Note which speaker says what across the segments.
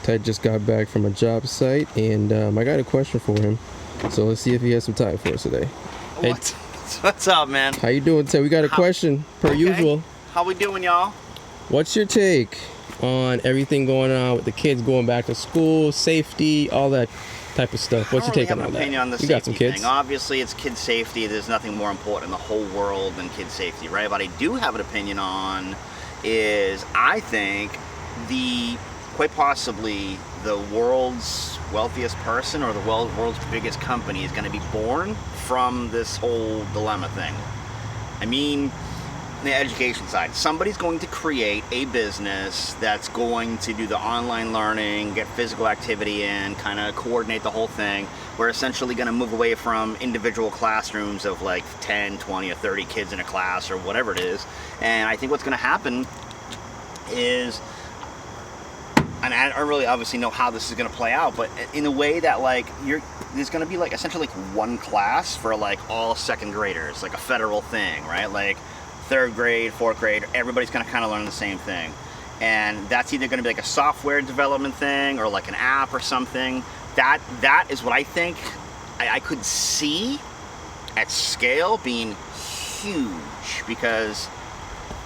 Speaker 1: Ted just got back from a job site, and I got a question for him. So let's see if he has some time for us today. Hey,
Speaker 2: What's up, man?
Speaker 1: how you doing, Ted? We got a question, per usual.
Speaker 2: How we doing, y'all?
Speaker 1: What's your take on everything going on with the kids going back to school, safety, all that type of stuff? What's your take on that?
Speaker 2: I don't really have an opinion on the
Speaker 1: You got some
Speaker 2: safety
Speaker 1: kids.
Speaker 2: thing. Obviously, it's kid safety. There's nothing more important in the whole world than kid safety, right? But I do have an opinion on is I think quite possibly the world's wealthiest person or the world's biggest company is going to be born from this whole dilemma thing. I mean, the education side, somebody's going to create a business that's going to do the online learning, get physical activity in, kind of coordinate the whole thing. We're essentially going to move away from individual classrooms of like 10, 20, or 30 kids in a class or whatever it is. And I think what's going to happen is, and I don't really obviously know how this is going to play out, but in a way that like there's going to be like essentially like one class for like all second graders, like a federal thing, right? Like third grade, fourth grade, everybody's going to kind of learn the same thing. And that's either going to be like a software development thing or like an app or something. That is what I think I could see at scale being huge, because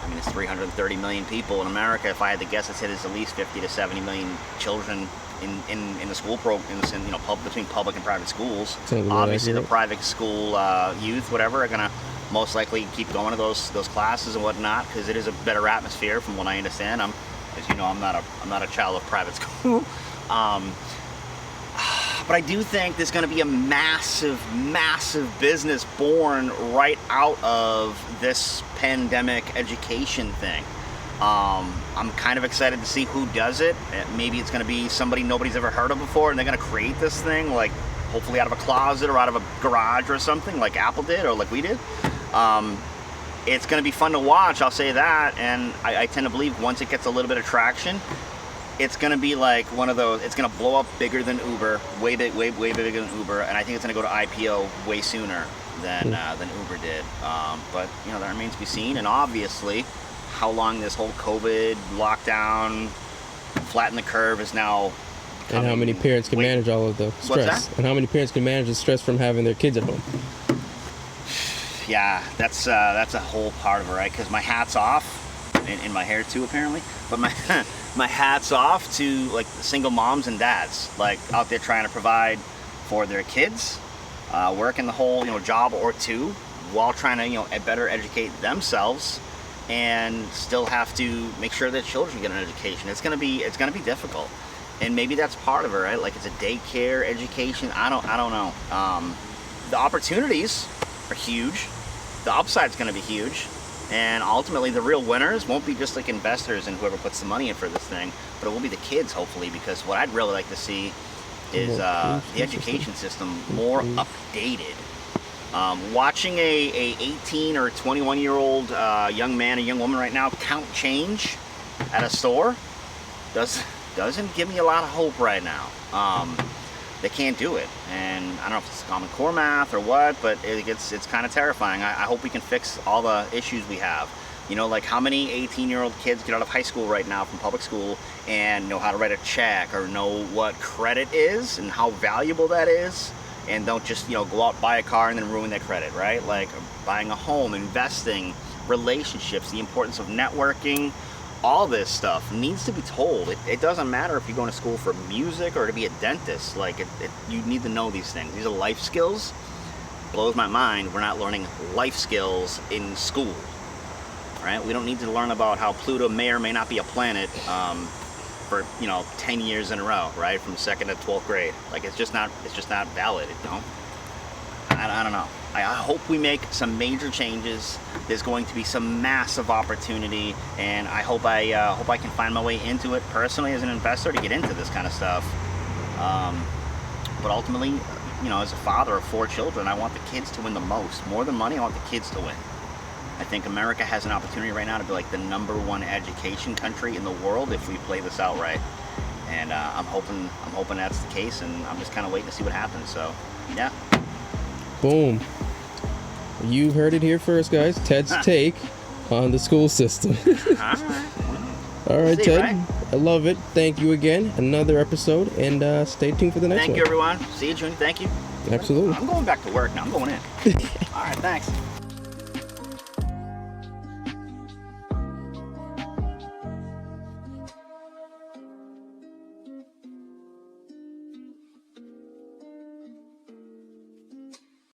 Speaker 2: I mean, it's 330 million people in America. If I had to guess, I'd say there's at least 50 to 70 million children in the school program, between public and private schools. Obviously, the private school youth, whatever, are gonna most likely keep going to those classes and whatnot, because it is a better atmosphere, from what I understand. As you know, I'm not a child of private school. But I do think there's going to be a massive, massive business born right out of this pandemic education thing. I'm kind of excited to see who does it. Maybe it's going to be somebody nobody's ever heard of before, and they're going to create this thing, like hopefully out of a closet or out of a garage or something, like Apple did or like we did. It's going to be fun to watch, I'll say that, and I tend to believe once it gets a little bit of traction, it's going to be like one of those, it's going to blow up bigger than Uber, way bigger than Uber, and I think it's going to go to IPO way sooner than Uber did. But, you know, that remains to be seen, and obviously, how long this whole COVID lockdown, flatten the curve is now coming.
Speaker 1: And how many parents can manage all of the stress.
Speaker 2: What's that?
Speaker 1: And how many parents can manage the stress from having their kids at home.
Speaker 2: Yeah, that's a whole part of it, right? Because my hat's off, in my hair too, apparently, but my hat's off to like single moms and dads, like out there trying to provide for their kids, working the whole job or two while trying to better educate themselves, and still have to make sure that children get an education. It's gonna be difficult, and maybe that's part of it, right? Like it's a daycare education. I don't know. The opportunities are huge. The upside's gonna be huge. And ultimately, the real winners won't be just like investors and whoever puts the money in for this thing, but it will be the kids, hopefully, because what I'd really like to see is the education system more updated. Watching a 18 or 21-year-old young man or young woman right now count change at a store doesn't give me a lot of hope right now. They can't do it, and I don't know if it's Common Core math or what, but it's kind of terrifying. I hope we can fix all the issues we have. Like how many 18-year-old kids get out of high school right now from public school and know how to write a check or know what credit is and how valuable that is, and don't just go out, buy a car and then ruin their credit, right? Like buying a home, investing, relationships, the importance of networking. All this stuff needs to be told. It doesn't matter if you're going to school for music or to be a dentist. Like you need to know these things. These are life skills. Blows my mind we're not learning life skills in school, right? We don't need to learn about how Pluto may or may not be a planet for 10 years in a row, right? From 2nd to 12th grade. Like it's just not valid. I don't know. I hope we make some major changes. There's going to be some massive opportunity, and I hope I can find my way into it personally as an investor to get into this kind of stuff. But ultimately, as a father of 4 children, I want the kids to win the most. More than money, I want the kids to win. I think America has an opportunity right now to be like the #1 education country in the world if we play this out right. And I'm hoping that's the case, and I'm just kind of waiting to see what happens. So, yeah.
Speaker 1: Boom. You heard it here first, guys. Ted's take on the school system.
Speaker 2: All right.
Speaker 1: All right,
Speaker 2: See,
Speaker 1: Ted.
Speaker 2: right?
Speaker 1: I love it. Thank you again. Another episode, and stay tuned for the next one.
Speaker 2: Thank you, everyone. See you, Junior. Thank you.
Speaker 1: Absolutely.
Speaker 2: I'm going back to work now. I'm going in. All right, thanks.